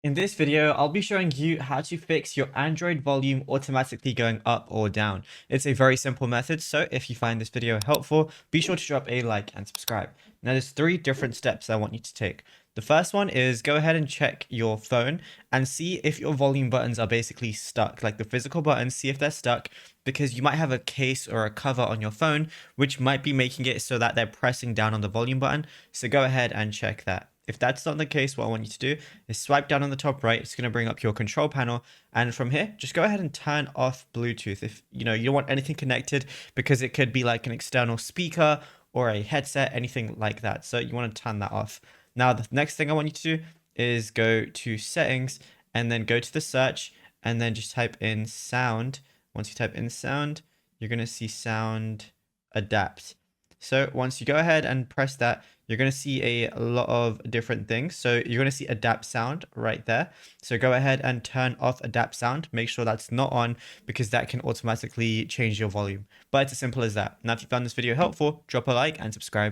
In this video, I'll be showing you how to fix your Android volume automatically going up or down. It's a very simple method, so if you find this video helpful, be sure to drop a like and subscribe. Now there's 3 different steps I want you to take. The first one is go ahead and check your phone and see if your volume buttons are basically stuck, like the physical buttons, see if they're stuck, because you might have a case or a cover on your phone, which might be making it so that they're pressing down on the volume button. So go ahead and check that. If that's not the case, what I want you to do is swipe down on the top right. It's going to bring up your control panel. And from here, just go ahead and turn off Bluetooth. If you don't want anything connected, because it could be like an external speaker or a headset, anything like that. So you want to turn that off. Now, the next thing I want you to do is go to settings and then go to the search and then just type in sound. Once you type in sound, you're going to see sound adapt. So once you go ahead and press that, you're going to see a lot of different things. So you're going to see adapt sound right there. So go ahead and turn off adapt sound. Make sure that's not on, because that can automatically change your volume. But it's as simple as that. Now, if you found this video helpful, drop a like and subscribe.